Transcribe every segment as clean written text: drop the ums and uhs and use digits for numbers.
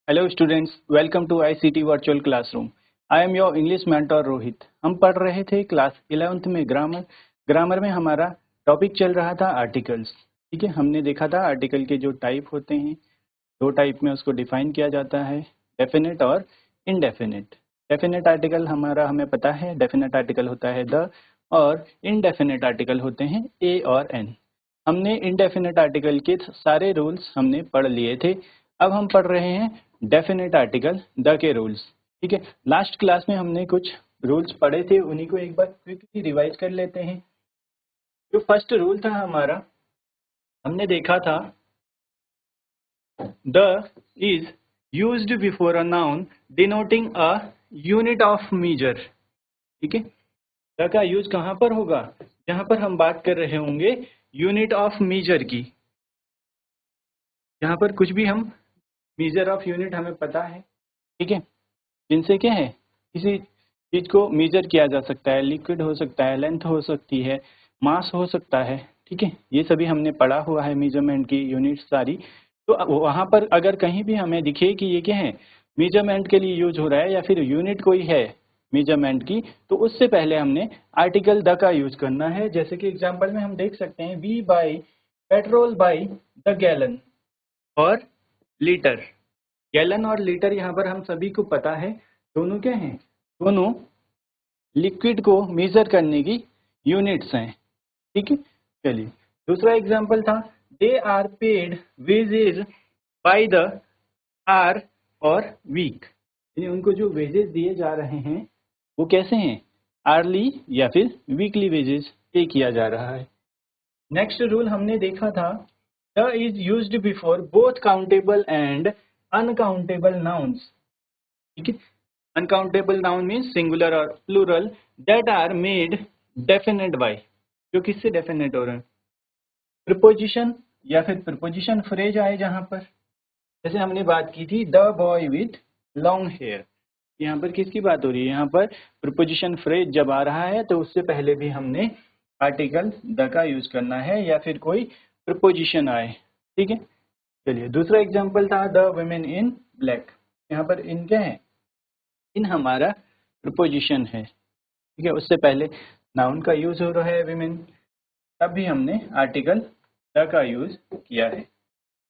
Hello students, welcome to ICT virtual classroom. I am your English mentor Rohit. हम पढ़ रहे थे क्लास 11th में ग्रामर में हमारा टॉपिक चल रहा था आर्टिकल्स। ठीक है, हमने देखा था आर्टिकल के जो टाइप होते हैं, दो टाइप में उसको डिफाइन किया जाता है, डेफिनेट और इनडेफिनेट। डेफिनेट आर्टिकल हमें पता है, डेफिनेट आर्टिकल होता है द, और इनडेफिनेट आर्टिकल होते हैं ए और एन। हमने इनडेफिनेट आर्टिकल के सारे रूल्स हमने पढ़ लिए थे। अब हम पढ़ रहे हैं डेफिनेट आर्टिकल द के रूल्स। ठीक है, लास्ट क्लास में हमने कुछ रूल्स पढ़े थे, उन्हीं को एक बार क्विकली रिवाइज कर लेते हैं। जो फर्स्ट रूल था हमारा, हमने देखा था the is used before a noun denoting a unit of measure. ठीक है, द का यूज कहाँ पर होगा? जहाँ पर हम बात कर रहे होंगे यूनिट ऑफ मेजर की, जहाँ पर कुछ भी हम मेजर ऑफ यूनिट हमें पता है। ठीक है, जिनसे क्या है, किसी चीज को मेजर किया जा सकता है, लिक्विड हो सकता है, लेंथ हो सकती है, मास हो सकता है। ठीक है, ये सभी हमने पढ़ा हुआ है, मेजरमेंट की यूनिट सारी। तो वहाँ पर अगर कहीं भी हमें दिखे कि ये क्या है, मेजरमेंट के लिए यूज हो रहा है या फिर यूनिट कोई है मेजरमेंट की, तो उससे पहले हमने आर्टिकल द का यूज करना है। जैसे कि एग्जाम्पल में हम देख सकते हैं, we buy petrol by the gallon और लीटर। गैलन और लीटर यहाँ पर हम सभी को पता है, दोनों क्या हैं, दोनों लिक्विड को मेजर करने की यूनिट्स हैं। ठीक है, चलिए दूसरा एग्जांपल था, they are paid wages by the hour or week. यानी उनको जो वेजेस दिए जा रहे हैं वो कैसे हैं, आर्ली या फिर वीकली वेजेस पे किया जा रहा है। नेक्स्ट रूल हमने देखा था, the is used before both countable and uncountable nouns. ठीक है, अनकाउंटेबल नाउन मीन्स सिंगुलर और plural that are made definite by, जो किससे डेफिनेट हो रहे हैं, प्रीपोजिशन या फिर प्रीपोजिशन फ्रेज आए जहां पर, जैसे हमने बात की थी the boy with long hair. यहाँ पर किसकी बात हो रही है, यहाँ पर प्रीपोजिशन फ्रेज जब आ रहा है तो उससे पहले भी हमने आर्टिकल द का यूज करना है या फिर कोई प्रीपोजिशन आए। ठीक है, चलिए दूसरा एग्जांपल था द वुमेन इन ब्लैक। यहाँ पर इन क्या है, इन हमारा प्रीपोजिशन है। ठीक है, उससे पहले नाउन का यूज हो रहा है विमेन, तब भी हमने आर्टिकल द का यूज किया है।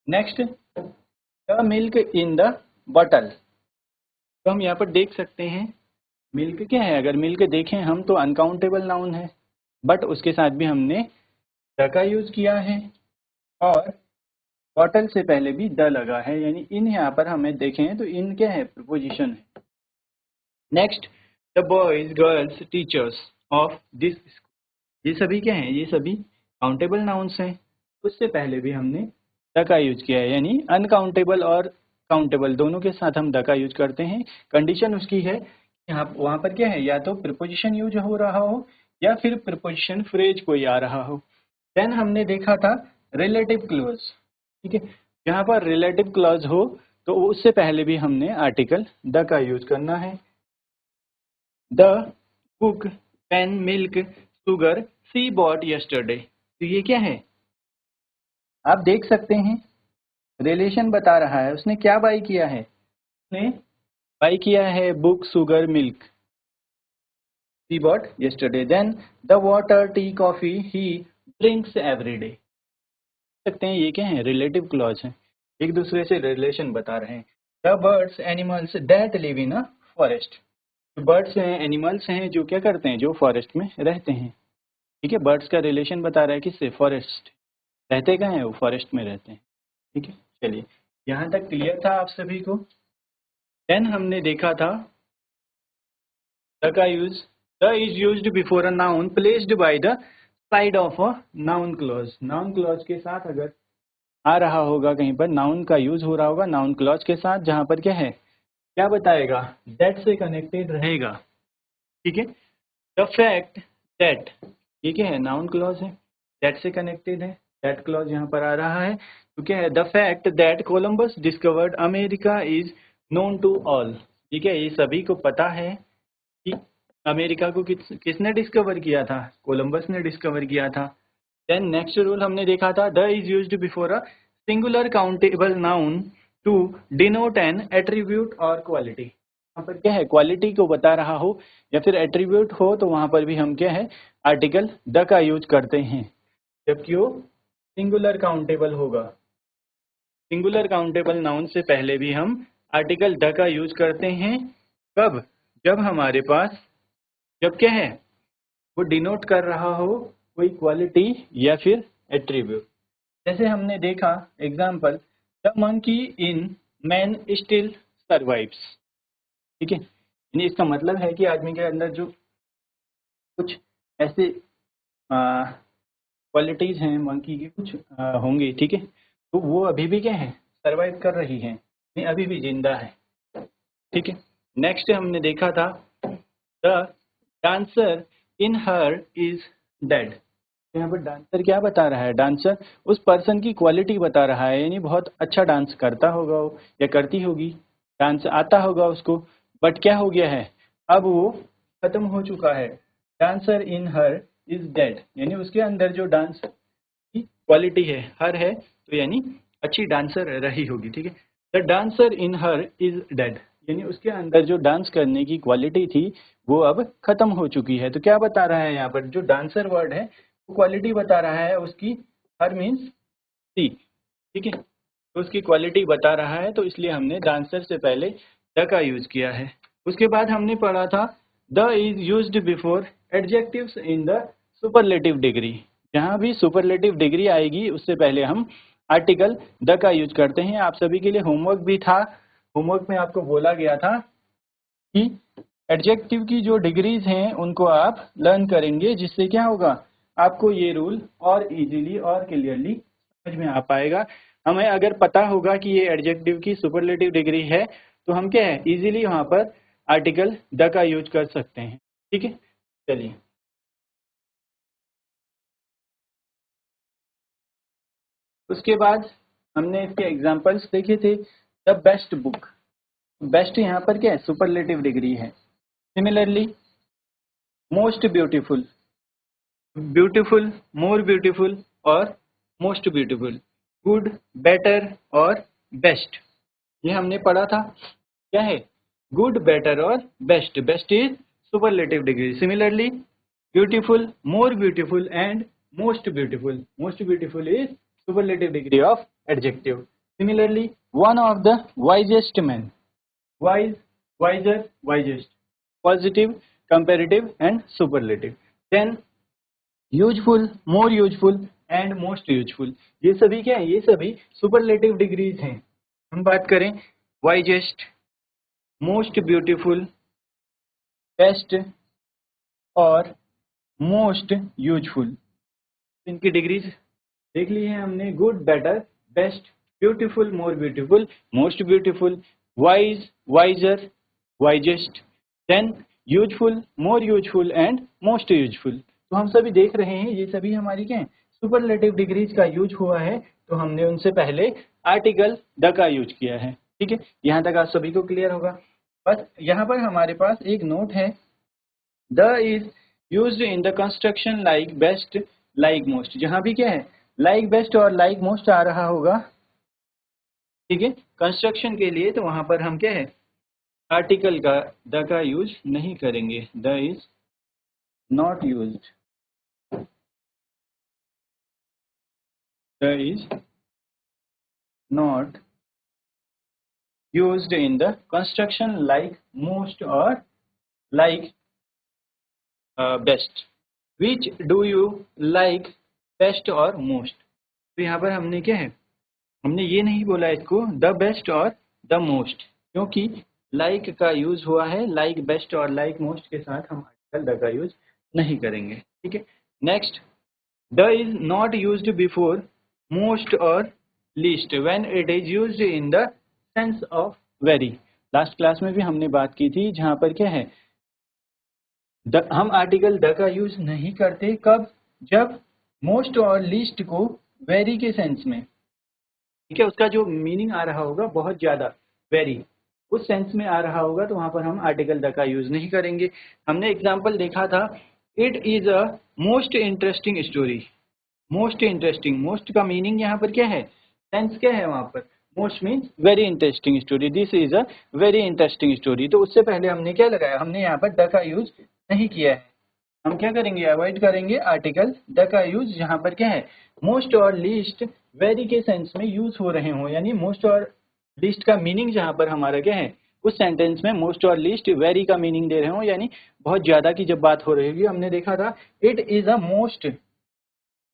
Next, the milk in the bottle. तो हम यहाँ पर देख सकते हैं मिल्क क्या है, अगर मिल्क देखें हम तो अनकाउंटेबल नाउन है, बट उसके साथ भी हमने द का यूज किया है और बॉटल से पहले भी द लगा है, यानी इन यहाँ पर हमें देखें तो इन क्या है, प्रीपोजिशन है। Next, the boys girls teachers of this school. ये सभी क्या हैं, ये सभी काउंटेबल नाउन्स हैं। उससे पहले भी हमने द का यूज किया है, यानी अनकाउंटेबल और काउंटेबल दोनों के साथ हम द का यूज करते हैं। कंडीशन उसकी है, यहाँ वहाँ पर क्या है, या तो प्रीपोजिशन यूज हो रहा हो या फिर प्रीपोजिशन फ्रेज कोई आ रहा हो। देन हमने देखा था रिलेटिव क्लॉज। ठीक है, यहाँ पर रिलेटिव क्लॉज हो तो उससे पहले भी हमने आर्टिकल द का यूज करना है। The cook pen milk sugar she bought yesterday. तो ये क्या है, आप देख सकते हैं रिलेशन बता रहा है, उसने क्या बाई किया है, उसने बाई किया है book sugar milk, she bought yesterday. Then the water tea coffee he drinks everyday. सकते हैं ये क्या है, रिलेटिव क्लॉज है, एक दूसरे से रिलेशन बता रहे हैं। The birds animals that live in a forest. Birds हैं, एनिमल्स हैं जो क्या करते हैं, जो फॉरेस्ट में रहते हैं। ठीक है, बर्ड्स का रिलेशन बता रहा है किससे, फॉरेस्ट। रहते कहाँ हैं, वो फॉरेस्ट में रहते हैं। ठीक है, चलिए यहाँ तक क्लियर था आप सभी को। देन हमने देखा था द का use, the is used before a noun placed by the side of a noun clause. Noun clause के साथ अगर आ रहा होगा, कहीं पर नाउन का यूज हो रहा होगा नाउन क्लॉज के साथ, जहाँ पर क्या है, क्या बताएगा, दैट से कनेक्टेड रहेगा। ठीक है, द फैक्ट दैट, ये क्या है, नाउन क्लॉज है, दैट से कनेक्टेड है, दैट क्लॉज यहाँ पर आ रहा है। तो क्या है, the fact that Columbus discovered America is known to all. ठीक है, ये सभी को पता है कि अमेरिका को किसने डिस्कवर किया था, कोलंबस ने डिस्कवर किया था। देन नेक्स्ट रूल हमने देखा था, the is used before a singular countable noun to denote an attribute or quality. यहाँ पर क्या है, क्वालिटी को बता रहा हो या फिर एट्रीब्यूट हो तो वहाँ पर भी हम क्या है आर्टिकल द का यूज करते हैं, जबकि वो सिंगुलर काउंटेबल होगा। सिंगुलर काउंटेबल नाउन से पहले भी हम आर्टिकल द का यूज करते हैं। कब? जब हमारे पास जब क्या है वो डिनोट कर रहा हो कोई क्वालिटी या फिर एट्रीब्यूट। जैसे हमने देखा example, the monkey in man still survives. ठीक है, यानी इसका मतलब है कि आदमी के अंदर जो कुछ ऐसे क्वालिटीज हैं मंकी की कुछ होंगी, ठीक है, तो वो अभी भी क्या है सर्वाइव कर रही हैं, यानी अभी भी जिंदा है। ठीक है, नेक्स्ट हमने देखा था the dancer in her is dead. यहाँ पर डांसर क्या बता रहा है, डांसर उस पर्सन की क्वालिटी बता रहा है, यानी बहुत अच्छा डांस करता होगा वो या करती होगी, डांस आता होगा उसको, बट क्या हो गया है अब वो खत्म हो चुका है। Dancer in her is dead, यानी उसके अंदर जो डांस की क्वालिटी है हर है तो यानी अच्छी डांसर रही होगी। ठीक है, the dancer in her is dead, यानी उसके अंदर जो डांस करने की क्वालिटी थी वो अब खत्म हो चुकी है। तो क्या बता रहा है यहाँ पर, जो डांसर वर्ड है वो क्वालिटी बता रहा है उसकी, हर मीन्स सी। ठीक है, तो उसकी क्वालिटी बता रहा है, तो इसलिए हमने डांसर से पहले द का यूज किया है। उसके बाद हमने पढ़ा था the is used before adjectives in the superlative degree. जहाँ भी सुपरलेटिव डिग्री आएगी उससे पहले हम आर्टिकल द का यूज करते हैं। आप सभी के लिए होमवर्क भी था, होमवर्क में आपको बोला गया था कि एडजेक्टिव की जो डिग्रीज हैं उनको आप लर्न करेंगे, जिससे क्या होगा आपको ये रूल और इजीली और क्लियरली समझ में आ पाएगा। हमें अगर पता होगा कि ये एडजेक्टिव की सुपरलेटिव डिग्री है तो हम क्या है इजीली वहाँ पर आर्टिकल द का यूज कर सकते हैं। ठीक है, चलिए उसके बाद हमने इसके एग्जांपल्स देखे थे। द बेस्ट बुक, बेस्ट यहाँ पर क्या है सुपरलेटिव डिग्री है। Similarly most beautiful, beautiful, more beautiful और मोस्ट ब्यूटीफुल, गुड, बेटर और बेस्ट, ये हमने पढ़ा था। क्या है गुड, बेटर और best. Best is superlative degree. Similarly beautiful, more beautiful and most beautiful, most beautiful is superlative degree of adjective. Similarly, one of the wisest men, wise, wiser, wisest, positive, comparative and superlative. Then useful, more useful and most useful. ये सभी क्या है, ये सभी superlative degrees हैं। हम बात करें wisest, most beautiful, best और most useful, इनकी डिग्रीज देख ली है हमने। Good, better, best, beautiful, more beautiful, most beautiful, wise, wiser, wisest, then useful, more useful and most useful. तो हम सभी देख रहे हैं ये सभी हमारी क्या है सुपरलेटिव डिग्रीज का यूज हुआ है, तो हमने उनसे पहले आर्टिकल द का यूज किया है। ठीक है, यहाँ तक आप सभी को क्लियर होगा। बस यहाँ पर हमारे पास एक नोट है, the is used in the construction like best, like most. जहाँ भी क्या है लाइक बेस्ट और लाइक मोस्ट आ रहा होगा, ठीक है, कंस्ट्रक्शन के लिए, तो वहां पर हम क्या है आर्टिकल का द का यूज नहीं करेंगे। The is not used, the is not used in the construction like most और like best. Which do you like best और मोस्ट। तो यहाँ पर हमने क्या है हमने ये नहीं बोला इसको द बेस्ट और द मोस्ट, क्योंकि लाइक का यूज हुआ है, लाइक बेस्ट और लाइक मोस्ट के साथ हम आर्टिकल द का यूज नहीं करेंगे। ठीक है, next the is not used before most और least when it is used in the sense of very. Last class में भी हमने बात की थी जहाँ पर क्या है हम आर्टिकल द का यूज नहीं करते, कब, जब मोस्ट और लीस्ट को वेरी के सेंस में, ठीक है, उसका जो मीनिंग आ रहा होगा बहुत ज्यादा वेरी उस सेंस में आ रहा होगा, तो वहां पर हम आर्टिकल द का यूज नहीं करेंगे। हमने एग्जांपल देखा था it is a most interesting story. Most interesting, most का मीनिंग यहाँ पर क्या है सेंस क्या है वहां पर most means very interesting story, this is a very interesting story. तो उससे पहले हमने क्या लगाया, हमने यहाँ पर द का यूज नहीं किया है। हम क्या करेंगे, अवॉइड करेंगे आर्टिकल द का यूज जहाँ पर क्या है मोस्ट और लीस्ट वेरी के सेंस में यूज हो रहे हो, यानी मोस्ट और लीस्ट का मीनिंग जहाँ पर हमारा क्या है उस सेंटेंस में मोस्ट और लीस्ट वेरी का मीनिंग दे रहे हो, यानी बहुत ज्यादा की जब बात हो रही होगी। हमने देखा था it is a most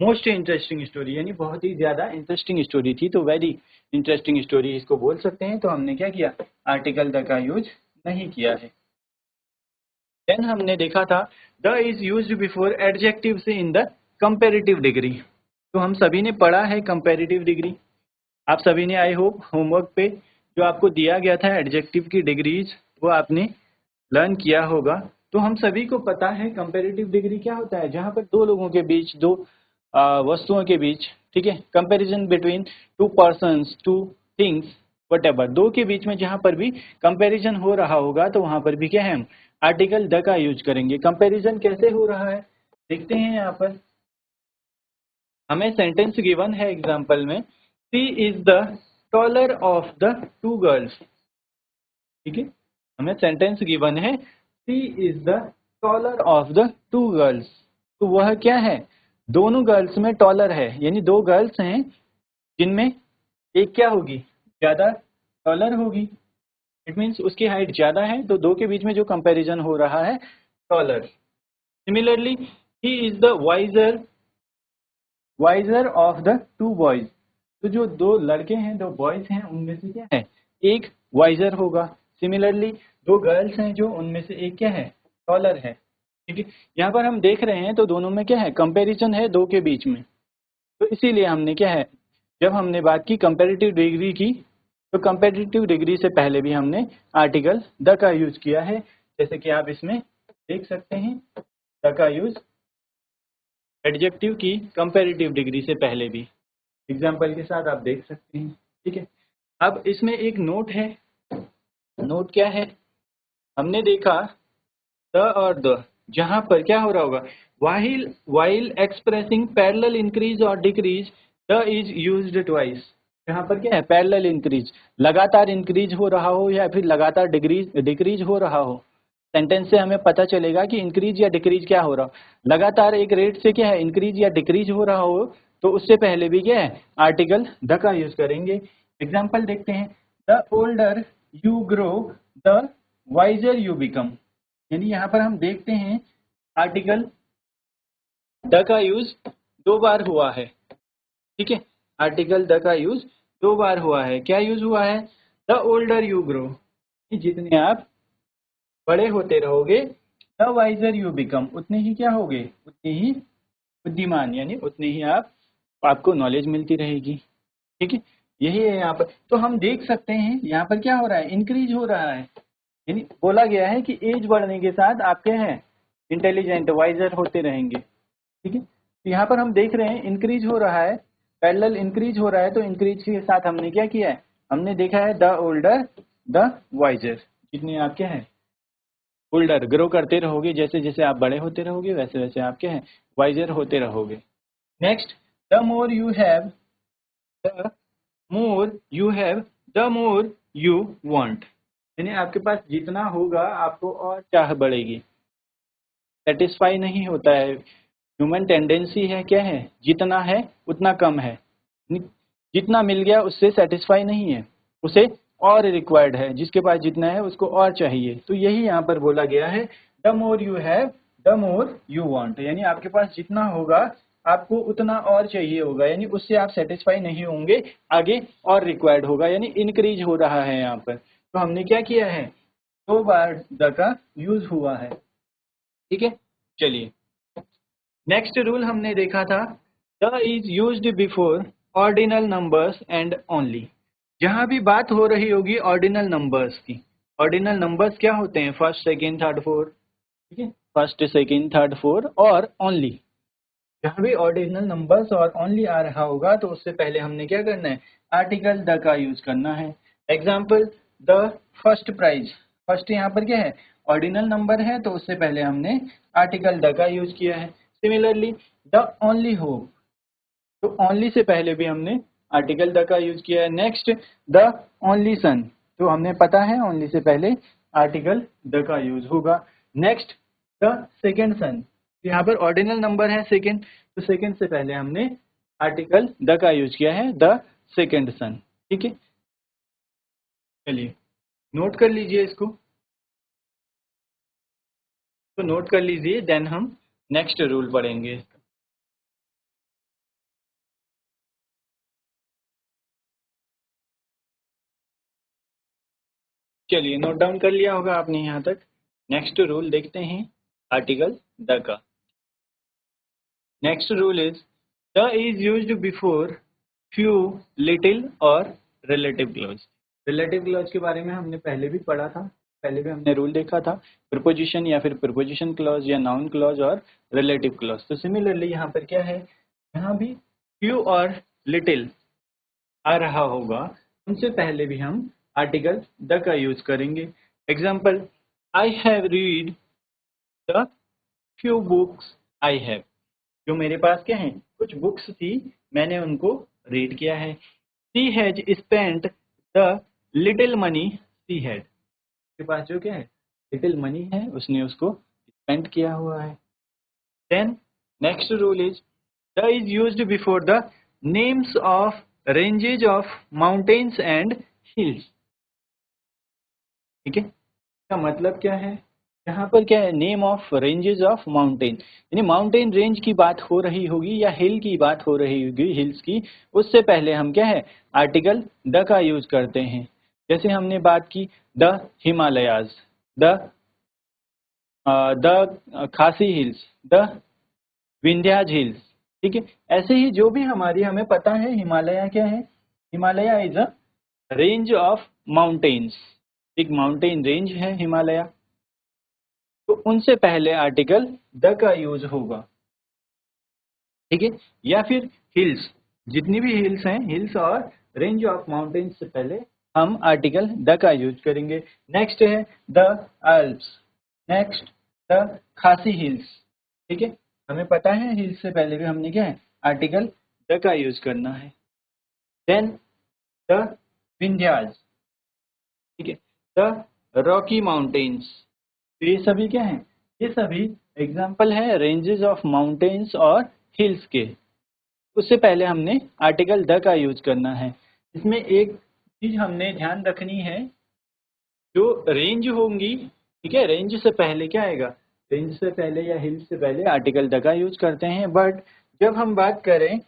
most interesting story, यानी बहुत ही ज्यादा इंटरेस्टिंग स्टोरी थी, तो वेरी इंटरेस्टिंग स्टोरी इसको बोल सकते हैं। तो हमने क्या किया, आर्टिकल द का यूज नहीं किया है। देन हमने देखा था the is used before adjective से इन द कंपेरेटिव डिग्री। तो हम सभी ने पढ़ा है कंपेरेटिव डिग्री, आप सभी ने आई होप होमवर्क पे जो आपको दिया गया था एडजेक्टिव की डिग्रीज वो आपने लर्न किया होगा। तो हम सभी को पता है कंपेरेटिव डिग्री क्या होता है, जहाँ पर दो लोगों के बीच, दो वस्तुओं के बीच, ठीक है, comparison between two persons, two things, whatever, दो के बीच में जहाँ पर भी कंपैरिजन हो रहा होगा तो वहाँ पर भी क्या है हम आर्टिकल द का यूज करेंगे। कंपैरिजन कैसे हो रहा है देखते हैं। यहाँ पर हमें सेंटेंस गिवन है एग्जाम्पल में, C is the taller of the two girls, ठीक है, हमें सेंटेंस गिवन है C is the taller of the two girls. तो वह क्या है, दोनों गर्ल्स में टॉलर है, यानी दो गर्ल्स हैं जिनमें एक क्या होगी, ज्यादा टॉलर होगी, इट मीन्स उसकी हाइट ज्यादा है, तो दो के बीच में जो कंपैरिजन हो रहा है taller. Similarly he is the wiser of the two boys. तो जो दो लड़के हैं, दो बॉयज हैं, उनमें से क्या है एक वाइजर होगा। सिमिलरली दो गर्ल्स हैं जो उनमें से एक क्या है टॉलर है, ठीक है। यहाँ पर हम देख रहे हैं तो दोनों में क्या है कंपैरिजन है दो के बीच में, तो इसीलिए हमने क्या है जब हमने बात की कंपैरेटिव डिग्री की तो कंपैरेटिव डिग्री से पहले भी हमने आर्टिकल द का यूज किया है, जैसे कि आप इसमें देख सकते हैं द का यूज एडजेक्टिव की कंपैरेटिव डिग्री से पहले भी एग्जाम्पल के साथ आप देख सकते हैं, ठीक है। अब इसमें एक नोट है, नोट क्या है, हमने देखा द और द जहां पर क्या हो रहा होगा, वाइल एक्सप्रेसिंग पैरेलल इंक्रीज और decrease the is used twice. यहाँ पर क्या है पैरेलल इंक्रीज, लगातार इंक्रीज हो रहा हो या फिर लगातार डिक्रीज हो रहा हो, सेंटेंस से हमें पता चलेगा कि इंक्रीज या डिक्रीज क्या हो रहा हो। लगातार एक रेट से क्या है इंक्रीज या डिक्रीज हो रहा हो तो उससे पहले भी क्या है आर्टिकल द का यूज करेंगे। एग्जाम्पल देखते हैं, the older you grow the wiser you become, यानी यहाँ पर हम देखते हैं आर्टिकल द का यूज दो बार हुआ है, ठीक है। आर्टिकल द का यूज दो बार हुआ है, क्या यूज हुआ है, द ओल्डर यू ग्रो, जितने आप बड़े होते रहोगे द वाइजर यू बिकम, उतने ही क्या होगे, उतने ही बुद्धिमान, यानी उतने ही आपको नॉलेज मिलती रहेगी, ठीक है। यही है यहाँ पर। तो हम देख सकते हैं यहाँ पर क्या हो रहा है इंक्रीज हो रहा है, यानी बोला गया है कि एज बढ़ने के साथ आप क्या है इंटेलिजेंट वाइजर होते रहेंगे, ठीक है। तो यहाँ पर हम देख रहे हैं इंक्रीज हो रहा है, पैरेलल इंक्रीज हो रहा है, तो इंक्रीज के साथ हमने क्या किया है, हमने देखा है द ओल्डर द वाइजर, जितने आप क्या है ओल्डर ग्रो करते रहोगे, जैसे जैसे आप बड़े होते रहोगे वैसे वैसे आप क्या है वाइजर होते रहोगे। Next, the more you have the more you have the more you want, यानी आपके पास जितना होगा आपको और चाह बढ़ेगी, सेटिस्फाई नहीं होता है। ह्यूमन टेंडेंसी है क्या है, जितना है उतना कम है, जितना मिल गया उससे सेटिस्फाई नहीं है, उसे और रिक्वायर्ड है, जिसके पास जितना है उसको और चाहिए। तो यही यहाँ पर बोला गया है the more you have the more you want, यानी आपके पास जितना होगा आपको उतना और चाहिए होगा, यानी उससे आप सेटिस्फाई नहीं होंगे, आगे और रिक्वायर्ड होगा, यानी इंक्रीज हो रहा है यहाँ पर। तो हमने क्या किया है दो बार द का यूज हुआ है, ठीक है। चलिए नेक्स्ट रूल हमने देखा था the is used before ordinal numbers and only. जहां भी बात हो रही होगी ऑर्डिनल नंबर्स की, ऑर्डिनल नंबर्स क्या होते हैं फर्स्ट सेकंड थर्ड फोर्थ, ठीक है, फर्स्ट सेकंड थर्ड फोर्थ और ओनली, जहां भी ऑर्डिनल नंबर्स और ओनली आ रहा होगा तो उससे पहले हमने क्या करना है आर्टिकल द का यूज करना है। Example, the first prize, first यहाँ पर क्या है ऑर्डिनल नंबर है तो उससे पहले हमने आर्टिकल द का यूज किया है। सिमिलरली द ओनली होप, तो ओनली से पहले भी हमने आर्टिकल द का यूज किया है। नेक्स्ट द ओनली सन, तो हमने पता है ओनली से पहले आर्टिकल द का यूज होगा। नेक्स्ट द सेकेंड सन, यहाँ पर ऑर्डिनल नंबर है सेकेंड, तो सेकेंड से पहले हमने आर्टिकल द का यूज किया है, द सेकेंड सन। ठीक है, चलिए नोट कर लीजिए इसको, तो नोट कर लीजिए, देन हम नेक्स्ट रूल पढ़ेंगे। चलिए नोट डाउन कर लिया होगा आपने यहाँ तक। नेक्स्ट रूल देखते हैं आर्टिकल द का। Next rule is the is used before few, little और रिलेटिव क्लॉज। रिलेटिव क्लॉज के बारे में हमने पहले भी पढ़ा था, पहले भी हमने रूल देखा था, प्रीपोजिशन या फिर प्रीपोजिशन क्लॉज या नाउन क्लॉज और रिलेटिव क्लॉज। तो सिमिलरली यहाँ पर क्या है, यहाँ भी फ्यू और लिटिल आ रहा होगा, उनसे पहले भी हम आर्टिकल द का यूज करेंगे। Example, I have read the few books I have, जो मेरे पास क्या है, कुछ बुक्स थी, मैंने उनको रीड किया है। She has spent the little money she had, के पास जो क्या है, लिटिल मनी है, उसने उसको स्पेंड किया हुआ है। Then next rule is the is used before the names of ranges of mountains and hills. ठीक है, इसका मतलब क्या है, यहाँ पर क्या है, name of ranges of mountain, यानी माउंटेन रेंज की बात हो रही होगी या हिल की बात हो रही होगी, हिल्स की, उससे पहले हम क्या है, आर्टिकल द का यूज करते हैं। जैसे हमने बात की द हिमालयाज, द खासी हिल्स, द विंध्याज हिल्स। ठीक है, ऐसे ही जो भी हमारी हमें पता है, हिमालय क्या है, Himalaya is a range of mountains, एक माउंटेन रेंज है हिमालय, तो उनसे पहले आर्टिकल द का यूज होगा। ठीक है, या फिर हिल्स, जितनी भी हिल्स हैं, हिल्स और रेंज ऑफ माउंटेन्स से पहले हम आर्टिकल द का यूज करेंगे। नेक्स्ट है द अल्प्स, नेक्स्ट द खासी हिल्स। ठीक है, हमें पता है हिल्स से पहले भी हमने क्या है, आर्टिकल द का यूज करना है। देन द विंध्याज, ठीक है, द रॉकी माउंटेन्स, तो ये सभी क्या है, ये सभी एग्जाम्पल है रेंजेस ऑफ माउंटेन्स और हिल्स के। उससे पहले हमने आर्टिकल द का यूज करना है। इसमें एक चीज हमने ध्यान रखनी है, जो रेंज होंगी, ठीक है, रेंज से पहले क्या आएगा, रेंज से पहले या हिल्स से पहले आर्टिकल द का यूज करते हैं। बट जब हम बात करें,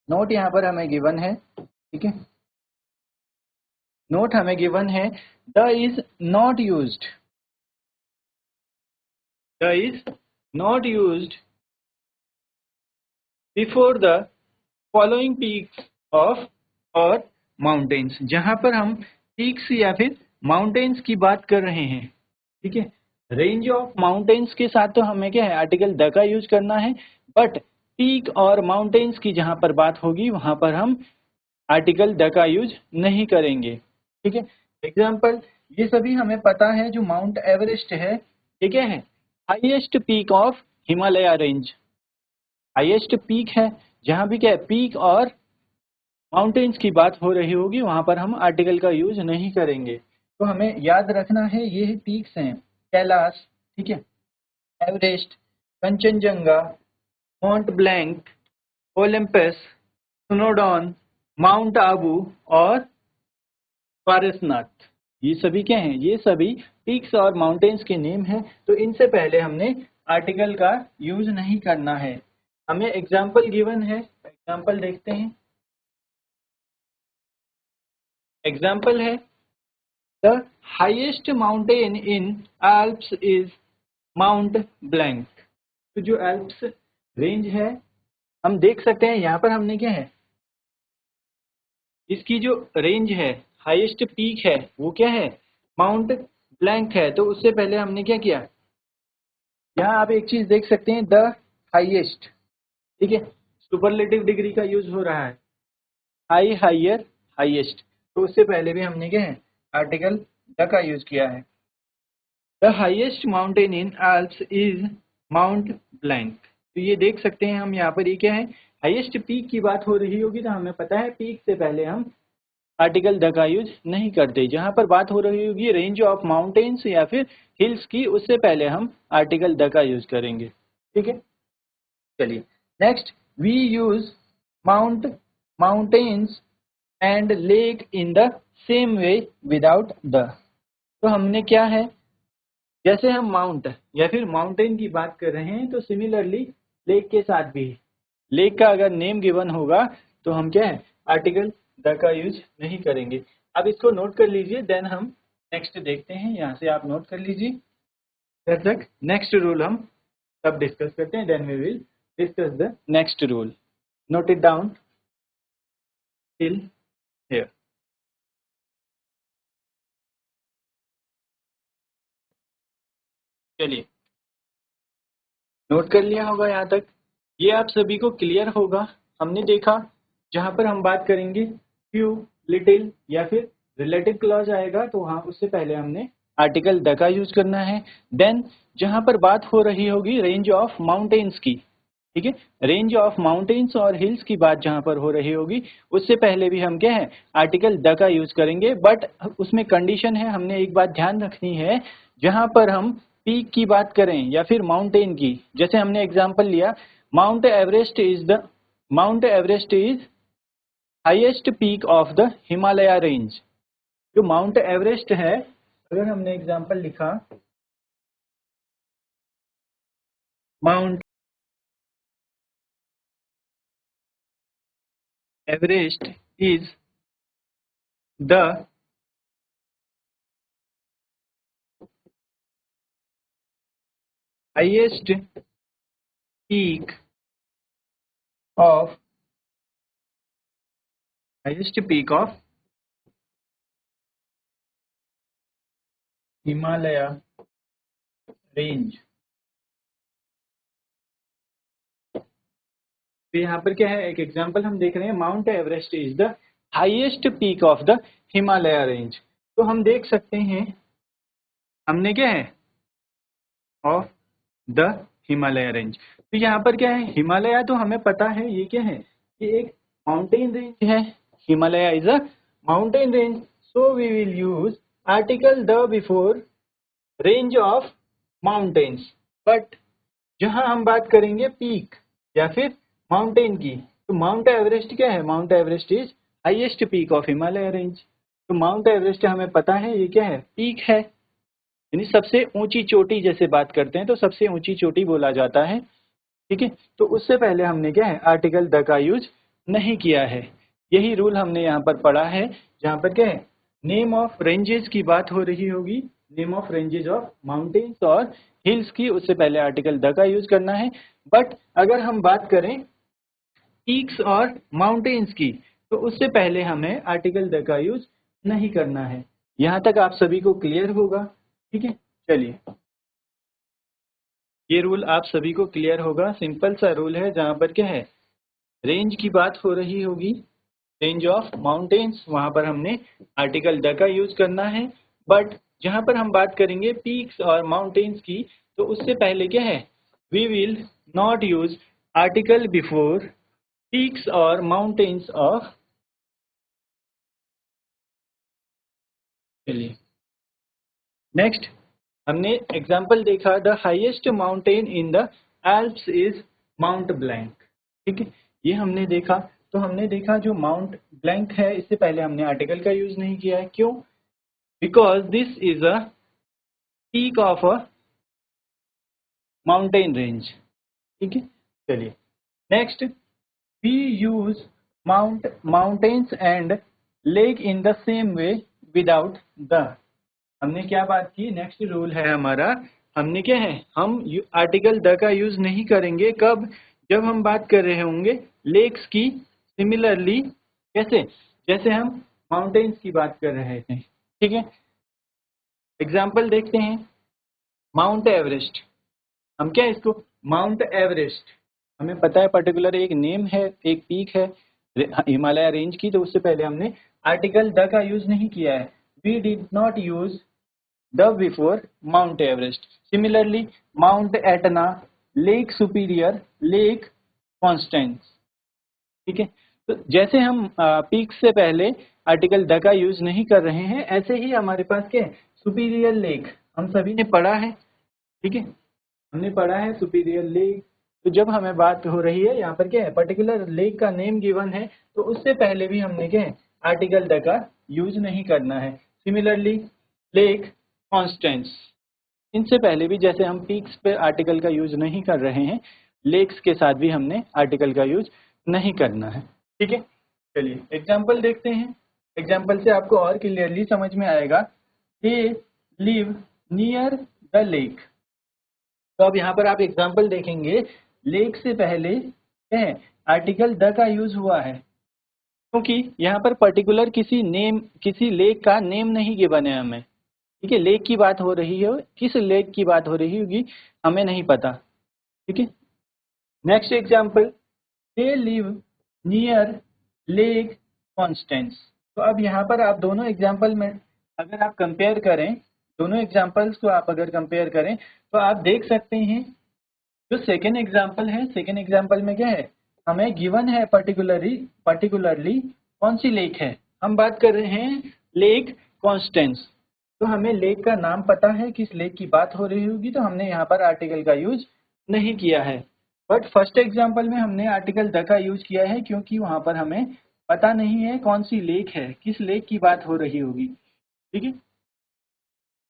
नोट यहाँ पर हमें गिवन है, ठीक है, नोट हमें गिवन है, the is not used, the is not used before the following peaks of और माउंटेन्स, जहां पर हम पीक्स या फिर माउंटेन्स की बात कर रहे हैं। ठीक है, रेंज ऑफ माउंटेन्स के साथ तो हमें क्या है, आर्टिकल द का यूज करना है, बट पीक और माउंटेन्स की जहां पर बात होगी वहां पर हम आर्टिकल द का यूज नहीं करेंगे। ठीक है, एग्जाम्पल, ये सभी हमें पता है, जो माउंट एवरेस्ट है, ये क्या है, highest peak of Himalaya range, highest peak है, जहां भी क्या है, पीक और माउंटेन्स की बात हो रही होगी वहां पर हम आर्टिकल का यूज नहीं करेंगे। तो हमें याद रखना है, ये पीक्स हैं, कैलाश, ठीक है, Everest, Kanchenjunga, Mount Blanc, Olympus, Snowdon, Mount Abu और पारसनाथ। ये सभी क्या हैं, ये सभी पीक्स और माउंटेन्स के नेम हैं। तो इनसे पहले हमने आर्टिकल का यूज नहीं करना है। हमें एग्जाम्पल गिवन है, एग्जाम्पल देखते हैं। एग्जाम्पल है, the highest mountain in Alps is Mont blank. तो जो एल्प्स रेंज है, हम देख सकते हैं यहाँ पर हमने क्या है, इसकी जो रेंज है, हाईएस्ट पीक है, वो क्या है, माउंट ब्लैंक है। तो उससे पहले हमने क्या किया, यहाँ आप एक चीज देख सकते हैं, द हाईएस्ट, ठीक है, सुपरलेटिव डिग्री का यूज हो रहा है, हाई, हाइयर, हाईएस्ट। तो उससे पहले भी हमने क्या है, आर्टिकल द का यूज किया है। The highest mountain in Alps is Mont blank. तो ये देख सकते हैं हम यहाँ पर, ये क्या है, हाईएस्ट पीक की बात हो रही होगी तो हमें पता है पीक से पहले हम आर्टिकल द का यूज नहीं करते। जहाँ पर बात हो रही होगी रेंज ऑफ माउंटेन्स या फिर हिल्स की, उससे पहले हम आर्टिकल द का यूज करेंगे। ठीक है, चलिए next, we use mountains and lake in the same way without the. तो हमने क्या है, जैसे हम माउंट या फिर माउंटेन की बात कर रहे हैं तो सिमिलरली लेक के साथ भी, लेक का अगर नेम गिवन होगा तो हम क्या है, आर्टिकल द का यूज नहीं करेंगे। अब इसको नोट कर लीजिए, देन हम नेक्स्ट देखते हैं। यहाँ से आप नोट कर लीजिए, तब तक नेक्स्ट रूल हम तब डिस्कस करते हैं, then we will discuss the next rule. Note it down till here. चलिए, नोट कर लिया होगा यहाँ तक, ये आप सभी को क्लियर होगा। हमने देखा जहाँ पर हम बात करेंगे फ्यू, लिटिल या फिर रिलेटिव क्लॉज आएगा तो वहाँ उससे पहले हमने आर्टिकल द का यूज करना है। देन जहाँ पर बात हो रही होगी रेंज ऑफ माउंटेन्स की, ठीक है, रेंज ऑफ माउंटेन्स और हिल्स की बात जहाँ पर हो रही होगी उससे पहले भी हम क्या है, आर्टिकल द का यूज करेंगे। बट उसमें कंडीशन है, हमने एक बात ध्यान रखनी है, जहाँ पर हम पीक की बात करें या फिर माउंटेन की, जैसे हमने एग्जांपल लिया mount Everest is highest peak of the Himalaya range. जो माउंट एवरेस्ट है, अगर हमने एग्जांपल लिखा mount Everest is the highest peak of Himalaya range। तो यहाँ पर क्या है, एक एग्जांपल हम देख रहे हैं, mount Everest is the highest peak of the Himalaya range. तो हम देख सकते हैं हमने क्या है, ऑफ द हिमालय रेंज। तो यहाँ पर क्या है, हिमालय तो हमें पता है ये क्या है, ये एक माउंटेन रेंज है। Himalaya is a mountain range, so we will use article the before range of mountains. But जहां हम बात करेंगे पीक या फिर माउंटेन की, तो माउंट एवरेस्ट क्या है, mount Everest is highest peak of Himalaya range. तो माउंट एवरेस्ट हमें पता है ये क्या है, पीक है, यानी सबसे ऊंची चोटी, जैसे बात करते हैं तो सबसे ऊंची चोटी बोला जाता है। ठीक है, तो उससे पहले हमने क्या है, आर्टिकल द का यूज नहीं किया है। यही रूल हमने यहाँ पर पढ़ा है, जहाँ पर क्या है, नेम ऑफ रेंजेस की बात हो रही होगी, name of ranges of mountains और हिल्स की, उससे पहले आर्टिकल द का यूज करना है। बट अगर हम बात करें पीक्स और माउंटेन्स की, तो उससे पहले हमें आर्टिकल द का यूज नहीं करना है। यहाँ तक आप सभी को क्लियर होगा। ठीक है, चलिए, ये रूल आप सभी को क्लियर होगा। सिंपल सा रूल है, जहाँ पर क्या है, रेंज की बात हो रही होगी, रेंज ऑफ माउंटेन्स, वहाँ पर हमने आर्टिकल द का यूज करना है। बट जहाँ पर हम बात करेंगे पीक्स और माउंटेन्स की, तो उससे पहले क्या है, we will not use article before peaks और माउंटेन्स ऑफ। चलिए नेक्स्ट, हमने एग्जाम्पल देखा, the highest mountain in the Alps is Mont Blanc. ठीक है, ये हमने देखा। तो हमने देखा जो माउंट ब्लैंक है, इससे पहले हमने आर्टिकल का यूज नहीं किया है। क्यों? Because this is a peak of a mountain range. ठीक है, चलिए next, we use mountains and lake in the same way without the. हमने क्या बात की, नेक्स्ट रूल है हमारा, हमने क्या है, हम आर्टिकल द का यूज नहीं करेंगे। कब? जब हम बात कर रहे होंगे लेक्स की। सिमिलरली कैसे, जैसे हम माउंटेन्स की बात कर रहे थे। ठीक है, एग्जाम्पल देखते हैं, माउंट एवरेस्ट। हम क्या, इसको माउंट एवरेस्ट हमें पता है पर्टिकुलर एक नेम है, एक पीक है हिमालय रेंज की, तो उससे पहले हमने आर्टिकल द का यूज नहीं किया है। We did not use the before Mount Everest. Similarly Mount Etna, Lake Superior, Lake Constance. ठीक है, तो जैसे हम पीक से पहले आर्टिकल द का यूज नहीं कर रहे हैं, ऐसे ही हमारे पास क्या है, सुपीरियर लेक हम सभी ने पढ़ा है। ठीक है, हमने पढ़ा है सुपीरियर लेक। तो जब हमें बात हो रही है यहाँ पर क्या है, पर्टिकुलर लेक का नेम गिवन है, तो उससे पहले भी हमने क्या है, आर्टिकल द का यूज नहीं करना है। सिमिलरली लेक कॉन्स्टेंस, इनसे पहले भी जैसे हम पीक्स पे आर्टिकल का यूज नहीं कर रहे हैं, लेक्स के साथ भी हमने आर्टिकल का यूज नहीं करना है। ठीक है, चलिए एग्जाम्पल देखते हैं। एग्जाम्पल से आपको और क्लियरली समझ में आएगा। They live near the lake. तो अब यहाँ पर आप एग्जाम्पल देखेंगे, लेक से पहले क्या है, आर्टिकल द का यूज हुआ है, क्योंकि यहाँ पर पर्टिकुलर किसी नेम, किसी लेक का नेम नहीं गिवन है हमें। ठीक है, लेक की बात हो रही है, किस लेक की बात हो रही होगी हमें नहीं पता। ठीक है, next example, they live near lake Constance. तो अब यहाँ पर आप दोनों एग्जाम्पल में अगर आप कंपेयर करें, दोनों एग्जाम्पल्स को आप अगर कंपेयर करें, तो आप देख सकते हैं जो सेकेंड एग्जाम्पल है, सेकेंड एग्जाम्पल में क्या है, हमें गिवन है पर्टिकुलरली कौन सी लेक है, हम बात कर रहे हैं लेक कॉन्स्टेंस। तो हमें लेक का नाम पता है, किस लेक की बात हो रही होगी, तो हमने यहाँ पर आर्टिकल का यूज नहीं किया है। बट फर्स्ट एग्जाम्पल में हमने आर्टिकल द का यूज किया है, क्योंकि वहाँ पर हमें पता नहीं है कौन सी लेक है, किस लेक की बात हो रही होगी। ठीक है,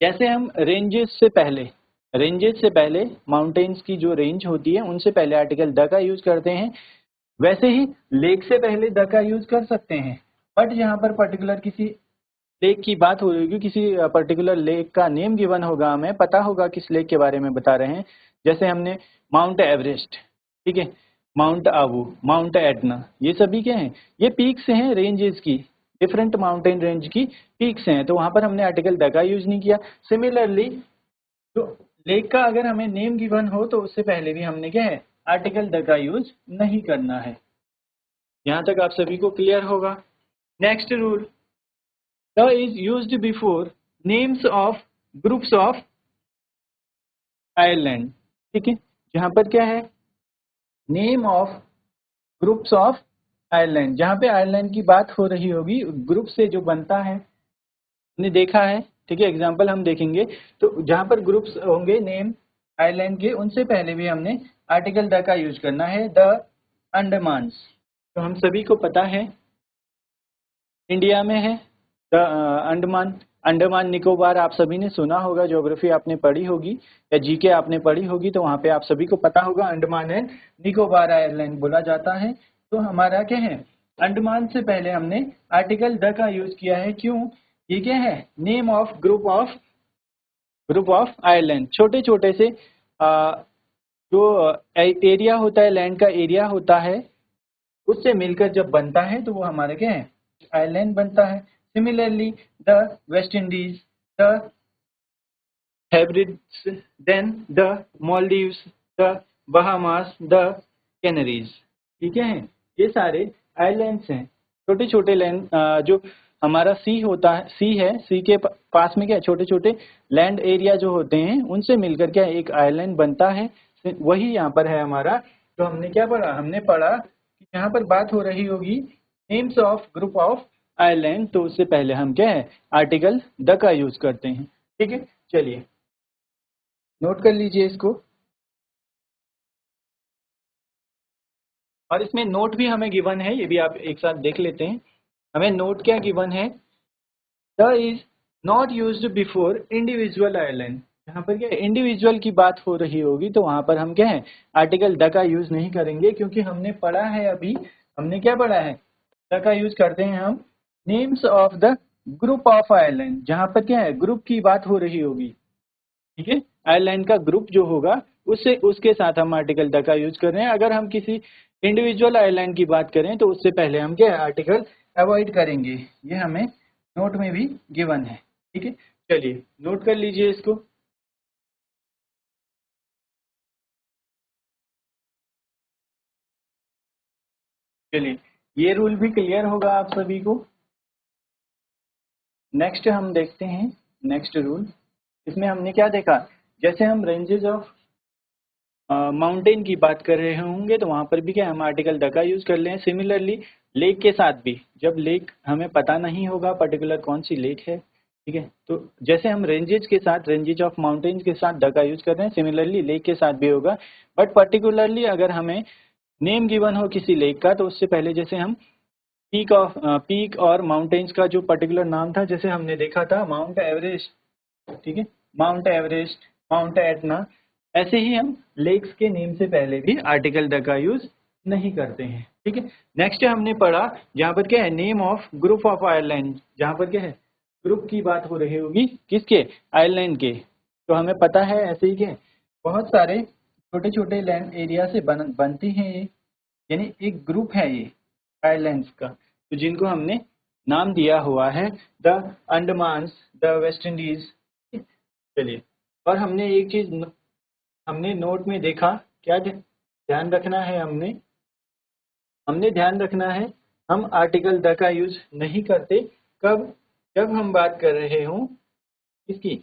जैसे हम रेंजेस से पहले माउंटेन्स की जो रेंज होती है उनसे पहले आर्टिकल द का यूज करते हैं, वैसे ही लेक से पहले द का यूज कर सकते हैं। बट यहाँ पर पर्टिकुलर किसी लेक की बात हो रही होगी, किसी पर्टिकुलर लेक का नेम गिवन होगा, हमें पता होगा किस लेक के बारे में बता रहे हैं। जैसे हमने माउंट एवरेस्ट, ठीक है, माउंट आबू, माउंट एटना, ये सभी क्या हैं, ये पीक्स हैं रेंजेस की, डिफरेंट माउंटेन रेंज की पीक्स हैं, तो वहां पर हमने आर्टिकल द का यूज नहीं किया। सिमिलरली तो लेक का अगर हमें नेम गिवन हो, तो उससे पहले भी हमने क्या है, आर्टिकल द का यूज नहीं करना है। यहाँ तक आप सभी को क्लियर होगा। Next rule, the is used before names of groups of island. ठीक है, यहाँ पर क्या है, name of groups of island, जहाँ पे आइलैंड की बात हो रही होगी, ग्रुप से जो बनता है, हमने देखा है। ठीक है, एग्जाम्पल हम देखेंगे, तो जहाँ पर ग्रुप्स होंगे नेम आइलैंड के, उनसे पहले भी हमने आर्टिकल द का यूज करना है। द अंडमान्स, तो हम सभी को पता है इंडिया में है द अंडमान, अंडमान निकोबार आप सभी ने सुना होगा, ज्योग्राफी आपने पढ़ी होगी या जीके आपने पढ़ी होगी, तो वहाँ पे आप सभी को पता होगा अंडमान एंड निकोबार आइलैंड बोला जाता है। तो हमारा क्या है, अंडमान से पहले हमने आर्टिकल द का यूज किया है, क्यों, ये क्या है, name of group of island, छोटे छोटे से जो एरिया होता है, लैंड का एरिया होता है, उससे मिलकर जब बनता है तो वो हमारे क्या है, आइलैंड बनता है। Similarly the West Indies, the Hebrides, then the Maldives, the Bahamas, the Canaries. ठीक है, ये सारे आइलैंड्स हैं, छोटे छोटे लैंड, जो हमारा सी होता है, सी है, सी के पास में क्या छोटे छोटे लैंड एरिया जो होते हैं, उनसे मिलकर क्या एक आइलैंड बनता है। वही यहाँ पर है हमारा। तो हमने क्या पढ़ा, हमने पढ़ा कि यहाँ पर बात हो रही होगी names of group of island, तो उससे पहले हम क्या है, आर्टिकल द का यूज करते हैं। ठीक है, चलिए नोट कर लीजिए इसको, और इसमें नोट भी हमें गिवन है, ये भी आप एक साथ देख लेते हैं। हमें नोट क्या गिवन है, the is not used before individual island. यहाँ पर क्या इंडिविजुअल की बात हो रही होगी, तो वहां पर हम क्या है, आर्टिकल द का यूज नहीं करेंगे, क्योंकि हमने पढ़ा है, अभी हमने क्या पढ़ा है, द का यूज करते हैं हम names of the group of island, जहाँ पर क्या है, ग्रुप की बात हो रही होगी। ठीक है, आइलैंड का ग्रुप जो होगा, उससे उसके साथ हम आर्टिकल द का यूज कर रहे हैं। अगर हम किसी इंडिविजुअल आइलैंड की बात करें, तो उससे पहले हम क्या आर्टिकल अवॉइड करेंगे। ये हमें नोट में भी गिवन है। ठीक है, चलिए नोट कर लीजिए इसको। चलिए, ये रूल भी क्लियर होगा आप सभी को। नेक्स्ट हम देखते हैं, नेक्स्ट रूल, इसमें हमने क्या देखा, जैसे हम रेंजेस ऑफ माउंटेन की बात कर रहे होंगे तो वहाँ पर भी क्या हम आर्टिकल द का यूज़ कर लें। सिमिलरली लेक के साथ भी, जब लेक हमें पता नहीं होगा पर्टिकुलर कौन सी लेक है, ठीक है, तो जैसे हम रेंजेज के साथ, रेंजेज ऑफ माउंटेन्स के साथ द का यूज़ कर रहे हैं, सिमिलरली लेक के साथ भी होगा। बट पर्टिकुलरली अगर हमें नेम गिवन हो किसी लेक का तो उससे पहले जैसे हम पीक और माउंटेन्स का जो पर्टिकुलर नाम था, जैसे हमने देखा था माउंट एवरेस्ट, ठीक है, माउंट एवरेस्ट, माउंट एटना, ऐसे ही हम लेक्स के नेम से पहले भी आर्टिकल द का यूज नहीं करते हैं, ठीक है। नेक्स्ट हमने पढ़ा जहाँ पर क्या है name of group of island, जहाँ पर क्या है ग्रुप की बात हो रही होगी किसके, आइलैंड के। तो हमें पता है ऐसे ही के बहुत सारे छोटे छोटे लैंड एरिया से बनती हैं ये, यानी एक ग्रुप है ये आइलैंड्स का, तो जिनको हमने नाम दिया हुआ है द अंडमान्स, द वेस्ट इंडीज। चलिए, और हमने एक चीज हमने नोट में देखा, क्या ध्यान रखना है, हमने ध्यान रखना है हम आर्टिकल द का यूज नहीं करते कब, जब हम बात कर रहे हों किसकी,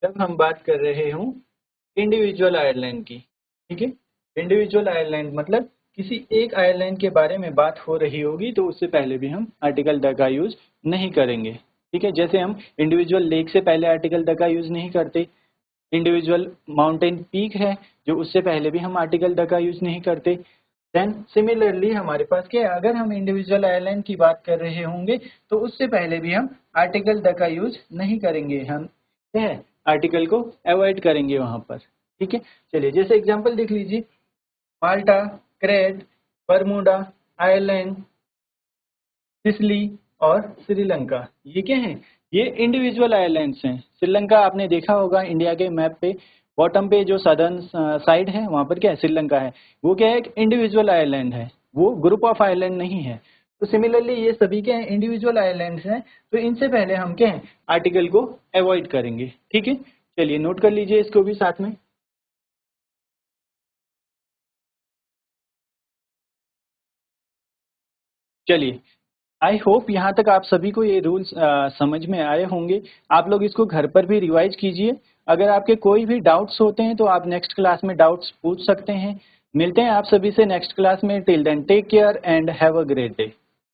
जब हम बात कर रहे हों इंडिविजुअल आयरलैंड की, ठीक है। इंडिविजुअल आयरलैंड मतलब किसी एक आयरलैंड के बारे में बात हो रही होगी तो उससे पहले भी हम आर्टिकल द का यूज नहीं करेंगे, ठीक है। जैसे हम इंडिविजुअल लेक से पहले आर्टिकल द का यूज नहीं करते, इंडिविजुअल माउंटेन पीक है जो उससे पहले भी हम आर्टिकल द का यूज नहीं करते। देन सिमिलरली हमारे पास क्या है, अगर हम इंडिविजुअल आइलैंड की बात कर रहे होंगे तो उससे पहले भी हम आर्टिकल द का यूज नहीं करेंगे, हम क्या है आर्टिकल को अवॉइड करेंगे वहां पर, ठीक है। चलिए जैसे एग्जांपल देख लीजिए, माल्टा, क्रेट, बरमूडा आइलैंड, सिसिली और श्रीलंका, ये क्या है, ये इंडिविजुअल आइलैंड्स हैं। श्रीलंका आपने देखा होगा इंडिया के मैप पे बॉटम पे जो सदर्न साइड है वहाँ पर क्या है श्रीलंका है, वो क्या है एक इंडिविजुअल आइलैंड है, वो ग्रुप ऑफ आइलैंड नहीं है। तो सिमिलरली ये सभी क्या है इंडिविजुअल आइलैंड्स हैं, तो इनसे पहले हम क्या है आर्टिकल को अवॉइड करेंगे, ठीक है। चलिए नोट कर लीजिए इसको भी साथ में। चलिए, आई होप यहाँ तक आप सभी को ये रूल्स समझ में आए होंगे। आप लोग इसको घर पर भी रिवाइज कीजिए। अगर आपके कोई भी डाउट्स होते हैं तो आप नेक्स्ट क्लास में डाउट्स पूछ सकते हैं। मिलते हैं आप सभी से नेक्स्ट क्लास में। Till then take care and have a great day.